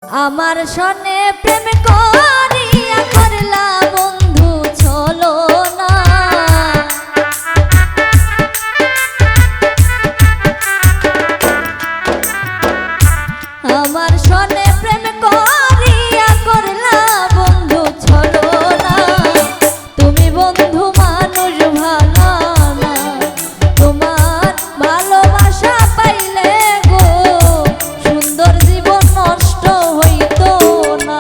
আমার সনে প্রেম করিয়া করলা বন্ধু চলো না। আমার সনে প্রেম করিয়া করলা বন্ধু চলো না। তুমি বন্ধু মানুষ ভালো না, তোমার ভালোবাসা পাইলে গো সুন্দর জীবন নষ্ট হইতো না।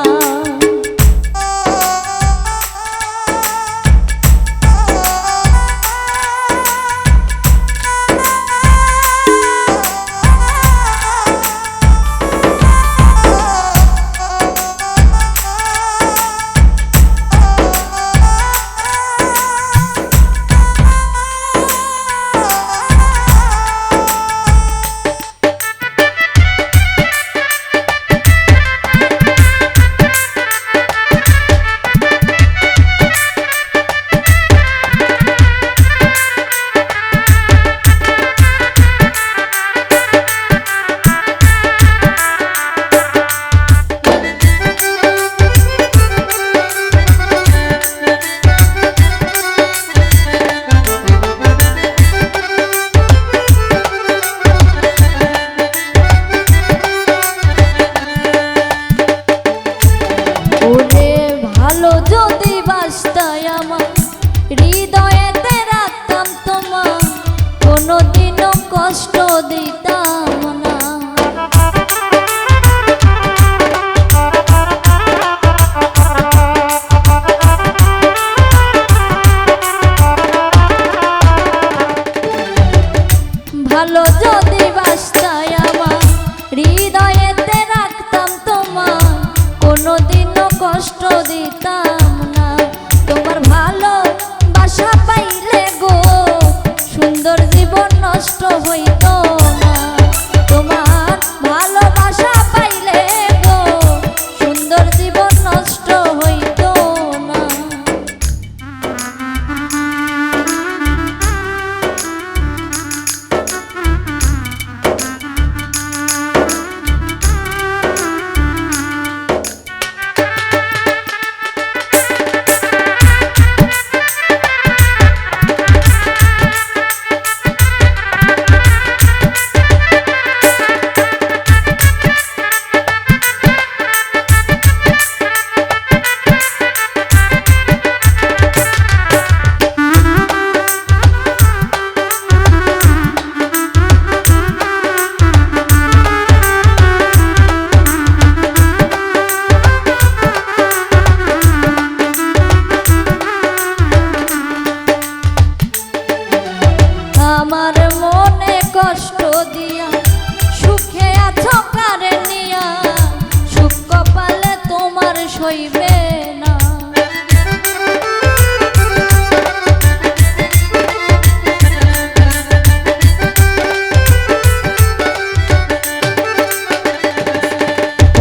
ভালো যদি বাসতাই আমার হৃদয়েতে রাখতাম তোমার, কোনোদিনও কষ্ট দিতাম না। ভালো যদি বাসতাই আমার হৃদয়েতে রাখতাম তোমার, কোনোদিনও কষ্ট দিতাম না। তোমার ভালোবাসা পাইলে গো সুন্দর জীবন নষ্ট হইতো না। তোমার ভালোবাসা পাইলে গো সুন্দর জীবন নষ্ট হইতো না। আমার মনে কষ্ট দিয়া সুখে আছো কারে নিয়া, সুখ কপালে তোমার সইবে না।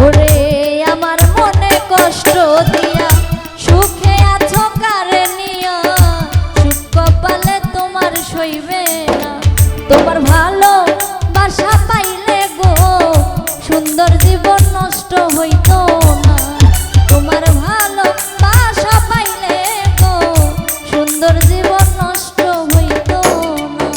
ওরে আমার মনে কষ্ট দিয়া সুখে আছো কারে নিয়া, সুখ কপালে তোমার সইবে না। তোমার ভালোবাসা পাইলে গো সুন্দর জীবন নষ্ট হইতো না। তোমার ভালোবাসা পাইলে গো সুন্দর জীবন নষ্ট হইতো না।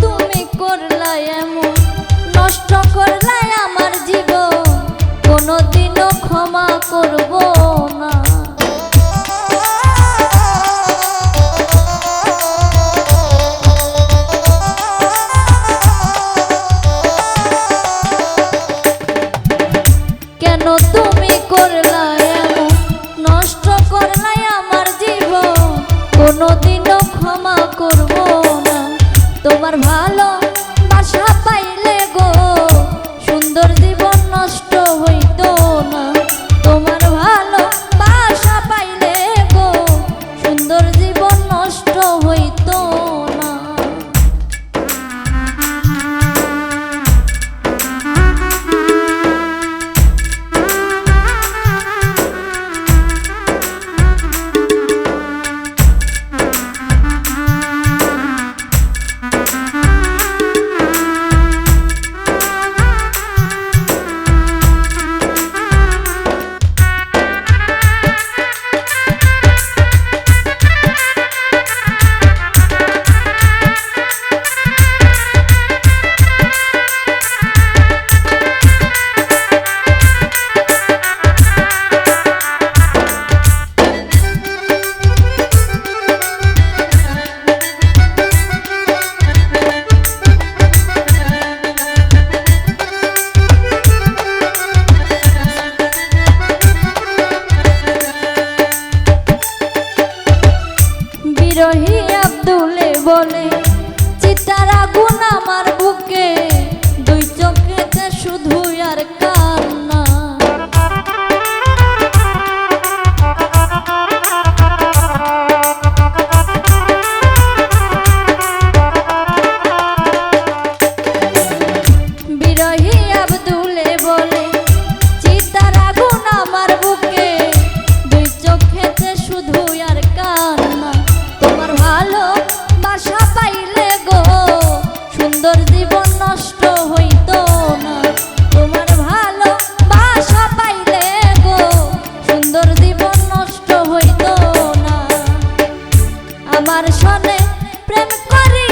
তুমি করলা এমন নষ্ট করলাই আমার জীবন, কোনোদিনও ক্ষমা করব না। কোনোদিনও ক্ষমা করব না। তোমার ভালো বাসা পাইলে গো সুন্দর জীবন নষ্ট হইতো না। তোমার ভালো বাসা পাইলে গো সুন্দর জীবন নষ্ট হইতো না। বিরহী আব্দুলে বলে চিতার আগুন আমার বুকে, দুই চোখেতে শুধু আর কান্না। বিরহী আব্দুলে বলে চিতার আগুন আমার বুকে, দুই চোখেতে শুধু আর কান্না। তোমার ভালো বাসা পাইলে গো সুন্দর জীবন নষ্ট হইতো না। তোমার ভালো বাসা পাইলে গো সুন্দর জীবন নষ্ট হইতো না। আমার সনে প্রেম করি